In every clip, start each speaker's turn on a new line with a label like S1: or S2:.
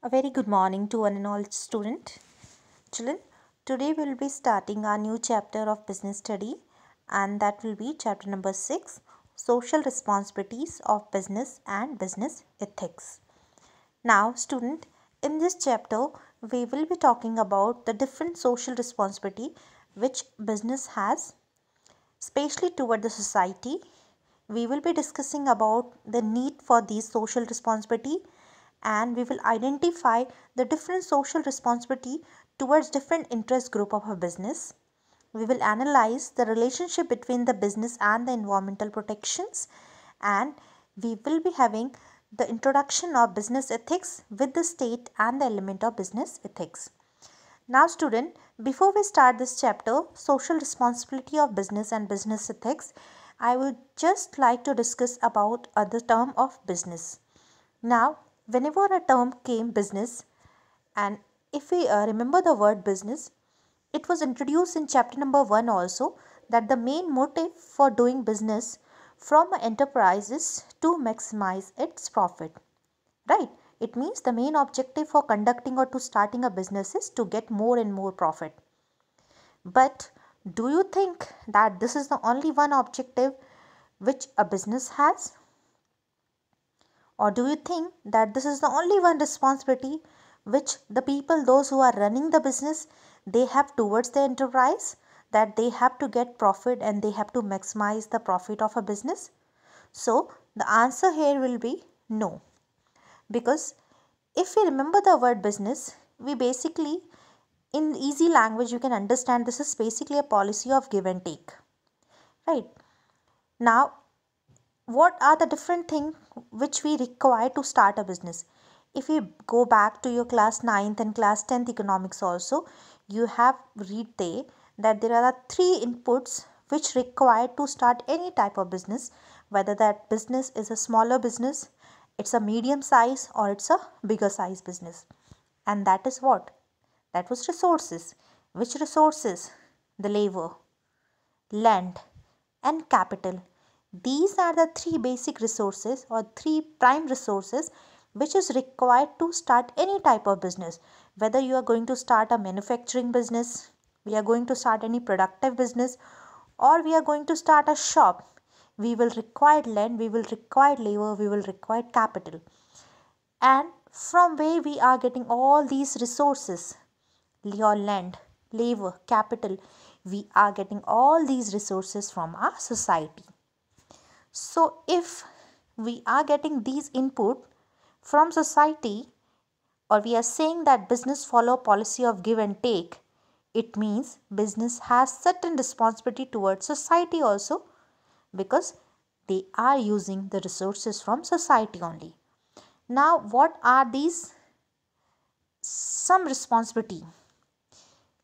S1: A very good morning to one and all children. Today we will be starting our new chapter of business study, and that will be chapter number 6, social responsibilities of business and business ethics. Now student, in this chapter we will be talking about the different social responsibility which business has, especially toward the society. We will be discussing about the need for these social responsibility, and we will identify the different social responsibility towards different interest group of a business. We will analyze the relationship between the business and the environmental protections, and we will be having the introduction of business ethics with the state and the element of business ethics. Now student, before we start this chapter, social responsibility of business and business ethics, I would just like to discuss about the term of business. Now, whenever a term came business, and if we remember the word business, it was introduced in chapter number 1 also, that the main motive for doing business from an enterprise is to maximize its profit. Right? It means the main objective for conducting or to starting a business is to get more and more profit. But do you think that this is the only one objective which a business has? Or do you think that this is the only one responsibility which the people, those who are running the business, they have towards the enterprise, that they have to get profit and they have to maximize the profit of a business? So the answer here will be no. Because if we remember the word business, we basically, in easy language, you can understand this is basically a policy of give and take. Right? Now, what are the different things which we require to start a business? If you go back to your class 9th and class 10th economics also, you have read there that there are 3 inputs which required to start any type of business, whether that business is a smaller business, it's a medium size, or it's a bigger size business. And that is what? That was resources. Which resources? The labor, land, and capital. These are the 3 basic resources or 3 prime resources which is required to start any type of business. Whether you are going to start a manufacturing business, we are going to start any productive business, or we are going to start a shop, we will require land, we will require labor, we will require capital. And from where we are getting all these resources, your land, labor, capital, we are getting all these resources from our society. So if we are getting these input from society, or we are saying that business follow policy of give and take, it means business has certain responsibility towards society also, because they are using the resources from society only. Now what are these some responsibility?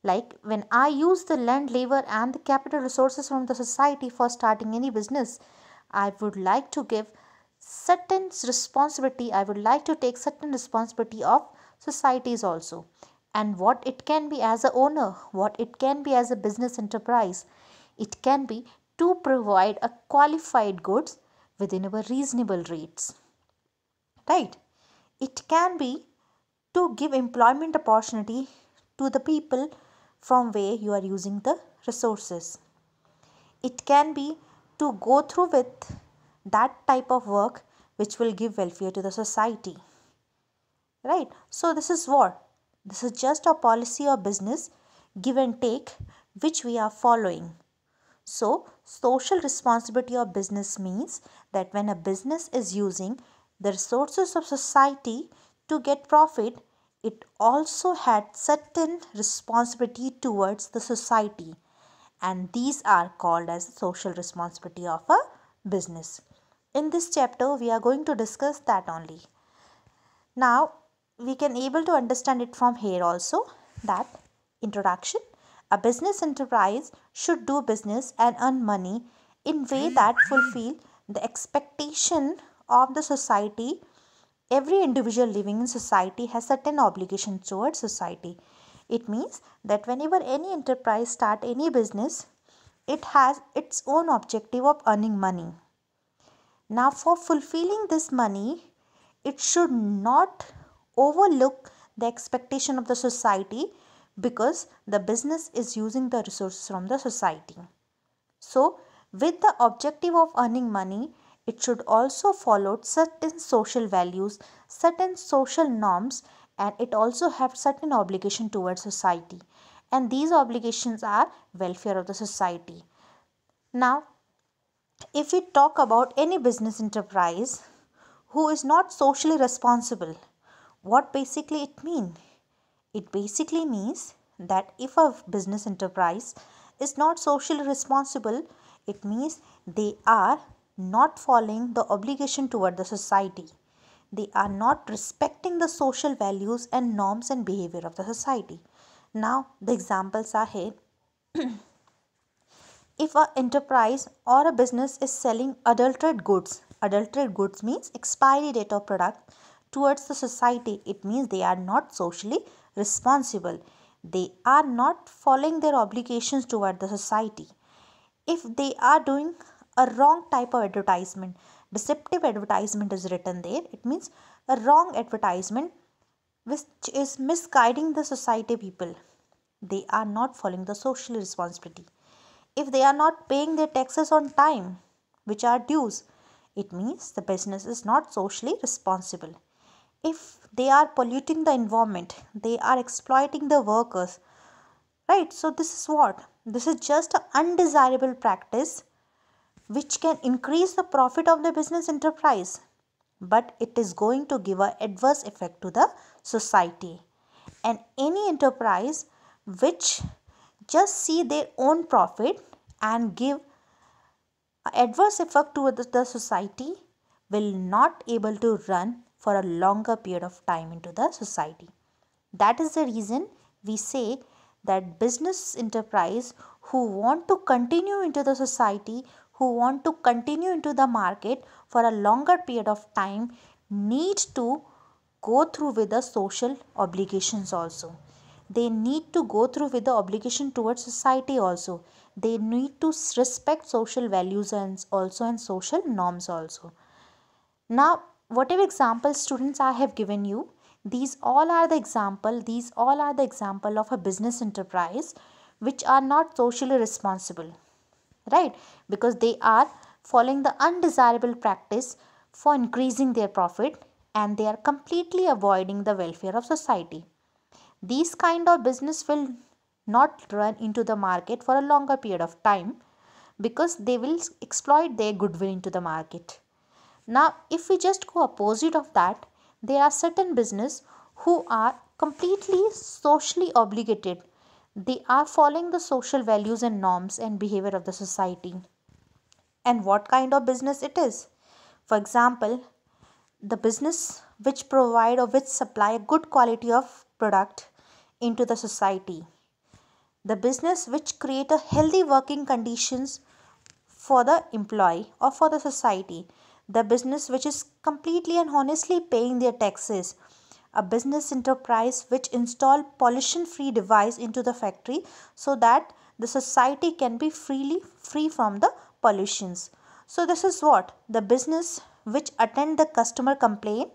S1: Like when I use the land, labor and the capital resources from the society for starting any business, I would like to give certain responsibility, I would like to take certain responsibility of societies also. And what it can be as a owner, what it can be as a business enterprise, it can be to provide a qualified goods within our reasonable rates. Right? It can be to give employment opportunity to the people from where you are using the resources. It can be to go through with that type of work which will give welfare to the society. Right? So this is what? This is just a policy of business, give and take, which we are following. So social responsibility of business means that when a business is using the resources of society to get profit, it also had certain responsibility towards the society, and these are called as social responsibility of a business. In this chapter we are going to discuss that only. Now we can able to understand it from here also, that introduction, a business enterprise should do business and earn money in way that fulfill the expectation of the society. Every individual living in society has certain obligations towards society. It means that whenever any enterprise start any business, it has its own objective of earning money. Now for fulfilling this money, it should not overlook the expectation of the society because the business is using the resources from the society. So, with the objective of earning money, it should also follow certain social values, certain social norms, and it also have certain obligation towards society. And these obligations are welfare of the society. Now, if we talk about any business enterprise who is not socially responsible, what basically it means? It basically means that if a business enterprise is not socially responsible, it means they are not following the obligation toward the society. They are not respecting the social values and norms and behavior of the society. Now, the examples are here. If an enterprise or a business is selling adulterated goods means expiry date of product towards the society, it means they are not socially responsible. They are not following their obligations toward the society. If they are doing a wrong type of advertisement, deceptive advertisement is written there, it means a wrong advertisement which is misguiding the society people. They are not following the social responsibility. If they are not paying their taxes on time, which are dues, it means the business is not socially responsible. If they are polluting the environment, they are exploiting the workers, right? So this is what? This is just an undesirable practice which can increase the profit of the business enterprise, but it is going to give an adverse effect to the society. And any enterprise which just see their own profit and give adverse effect to the society will not able to run for a longer period of time into the society. That is the reason we say that business enterprise who want to continue into the society, who want to continue into the market for a longer period of time, need to go through with the social obligations also. They need to go through with the obligation towards society also. They need to respect social values and also and social norms also. Now, whatever examples students I have given you, these all are the example of a business enterprise which are not socially responsible, right? Because they are following the undesirable practice for increasing their profit, and they are completely avoiding the welfare of society. These kind of business will not run into the market for a longer period of time because they will exploit their goodwill into the market. Now, if we just go opposite of that, there are certain business who are completely socially obligated. They are following the social values and norms and behavior of the society. And what kind of business it is? For example, the business which provide or which supply a good quality of product into the society, the business which create a healthy working conditions for the employee or for the society, the business which is completely and honestly paying their taxes, a business enterprise which install pollution free device into the factory so that the society can be free from the pollutions. So this is what? The business which attend the customer complaint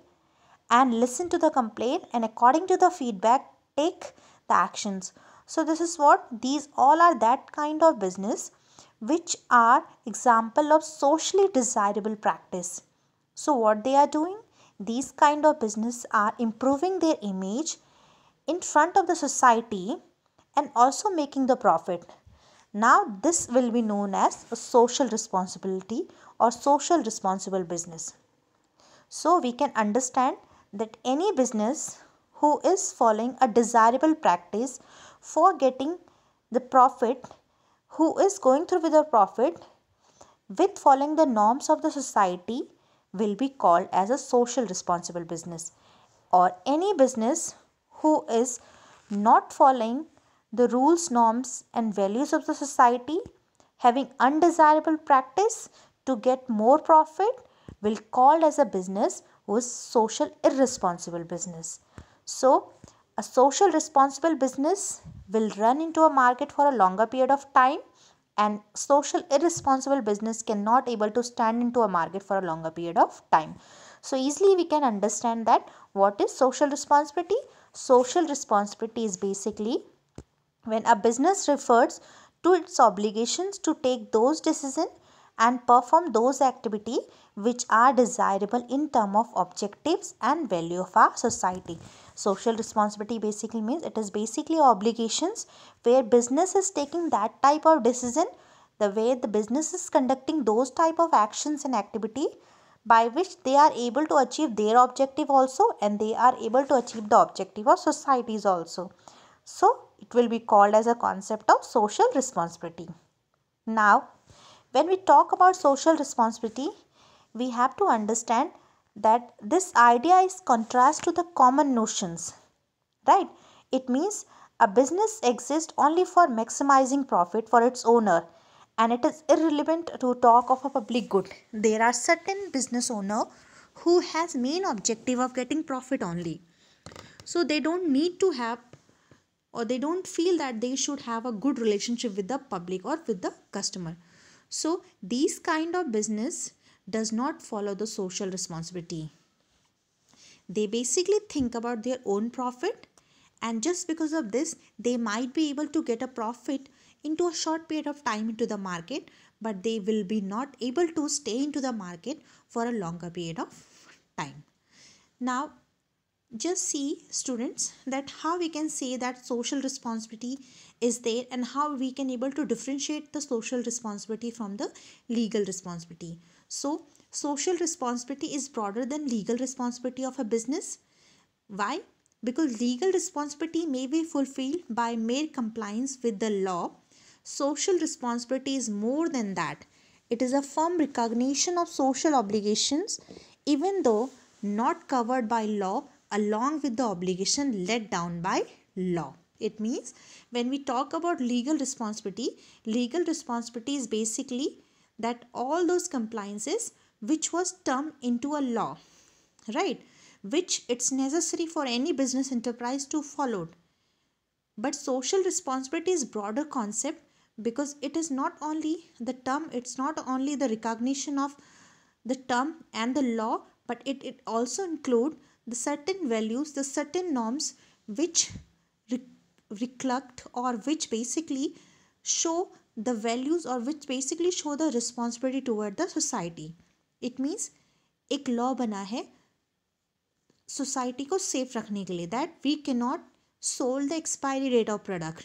S1: and listen to the complaint and according to the feedback take the actions. So this is what? These all are that kind of business which are example of socially desirable practice. So what they are doing? These kind of business are improving their image in front of the society and also making the profit. Now this will be known as a social responsibility or social responsible business. So we can understand that any business who is following a desirable practice for getting the profit, who is going through with the profit with following the norms of the society will be called as a social responsible business. Or any business who is not following the rules, norms and values of the society, having undesirable practice to get more profit will called as a business who is social irresponsible business. So a social responsible business will run into a market for a longer period of time, and social irresponsible business cannot able to stand into a market for a longer period of time. So easily we can understand that What is social responsibility? Social responsibility is basically when a business refers to its obligations to take those decisions and perform those activities which are desirable in terms of objectives and value of our society. Social responsibility basically means it is basically obligations where business is taking that type of decision, the way the business is conducting those type of actions and activity by which they are able to achieve their objective also, and they are able to achieve the objective of societies also. So it will be called as a concept of social responsibility. Now, when we talk about social responsibility, we have to understand that this idea is contrast to the common notions, right? It means a business exists only for maximizing profit for its owner, and it is irrelevant to talk of a public good. There are certain business owner who has main objective of getting profit only, so they don't need to have, or they don't feel that they should have a good relationship with the public or with the customer. So these kind of business does not follow the social responsibility. They basically think about their own profit, and just because of this they might be able to get a profit into a short period of time into the market, but they will be not able to stay into the market for a longer period of time. Now just see, students, that how we can say that social responsibility is there and how we can able to differentiate the social responsibility from the legal responsibility. So social responsibility is broader than legal responsibility of a business. Why? Because legal responsibility may be fulfilled by mere compliance with the law. Social responsibility is more than that. It is a firm recognition of social obligations, even though not covered by law, along with the obligation laid down by law. It means when we talk about legal responsibility is basically that all those compliances which was termed into a law, right, which it's necessary for any business enterprise to follow. But social responsibility is broader concept because it is not only the term, it's not only the recognition of the term and the law, but it also include the certain values, the certain norms which reflect or which basically show the values or which basically show the responsibility toward the society. It means एक law बना है society को safe रखने के लिए, that we can not sold the expiry date of product.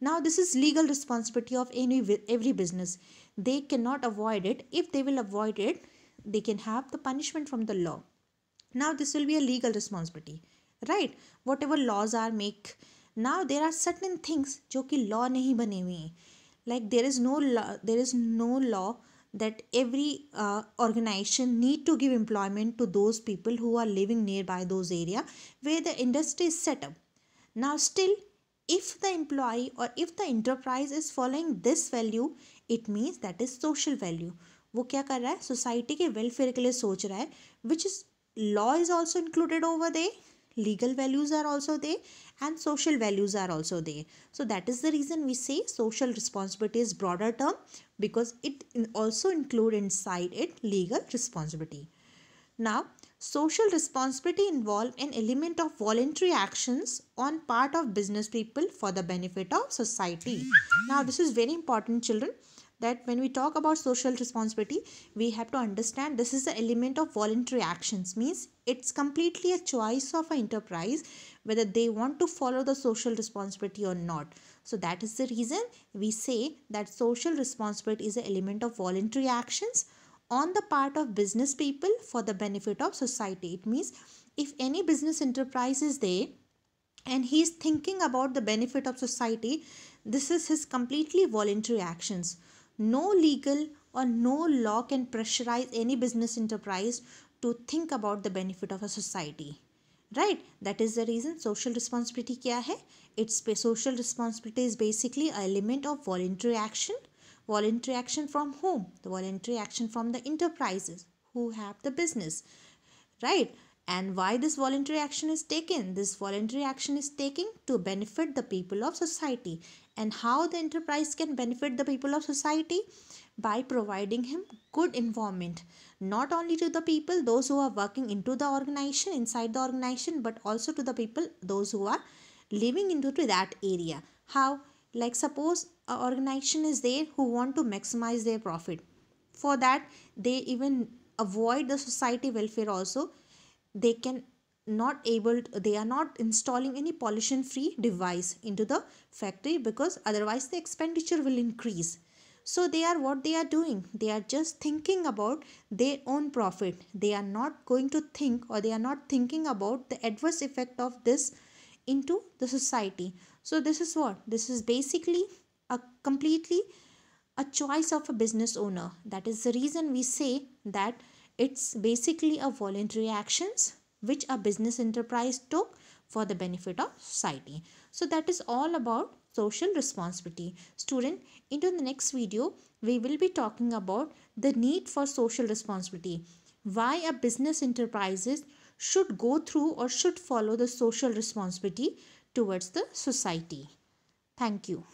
S1: Now this is legal responsibility of every business. They cannot avoid it. If they will avoid it, they can have the punishment from the law. Now this will be a legal responsibility, right? Whatever laws are make. Now there are certain things जो कि law नहीं बने हुए हैं. Like there is no law that every organization need to give employment to those people who are living nearby those area where the industry is set up. Now still, if the employee or if the enterprise is following this value, it means that is social value. वो क्या कर रहा है, society के welfare के लिए सोच रहा है, which is law is also included over there, legal values are also there, and social values are also there. So that is the reason we say social responsibility is broader term, because it also include inside it legal responsibility. Now social responsibility involve an element of voluntary actions on part of business people for the benefit of society. Now this is very important, children, that when we talk about social responsibility, we have to understand this is the element of voluntary actions. Means it's completely a choice of an enterprise whether they want to follow the social responsibility or not. So that is the reason we say that social responsibility is an element of voluntary actions on the part of business people for the benefit of society. It means if any business enterprise is there and he is thinking about the benefit of society, this is his completely voluntary actions. No legal or no law can pressurize any business enterprise to think about the benefit of a society, right? That is the reason social responsibility kya hai? It's social responsibility is basically an element of voluntary action. Voluntary action from whom? The voluntary action from the enterprises who have the business, right? And why this voluntary action is taken? This voluntary action is taken to benefit the people of society. And how the enterprise can benefit the people of society? by providing him good environment, not only to the people those who are working into the organization, inside the organization, but also to the people those who are living into that area. How? Like suppose a organization is there who want to maximize their profit. For that they even avoid the society welfare also. They can not able they are not installing any pollution free device into the factory, because otherwise the expenditure will increase. So they are, what they are doing, they are just thinking about their own profit. They are not going to think, or they are not thinking about the adverse effect of this into the society. So this is what, this is basically a completely a choice of a business owner. That is the reason we say that it's basically a voluntary actions which a business enterprise took for the benefit of society. So that is all about social responsibility. Student, into the next video we will be talking about the need for social responsibility. Why a business enterprises should go through or should follow the social responsibility towards the society. Thank you.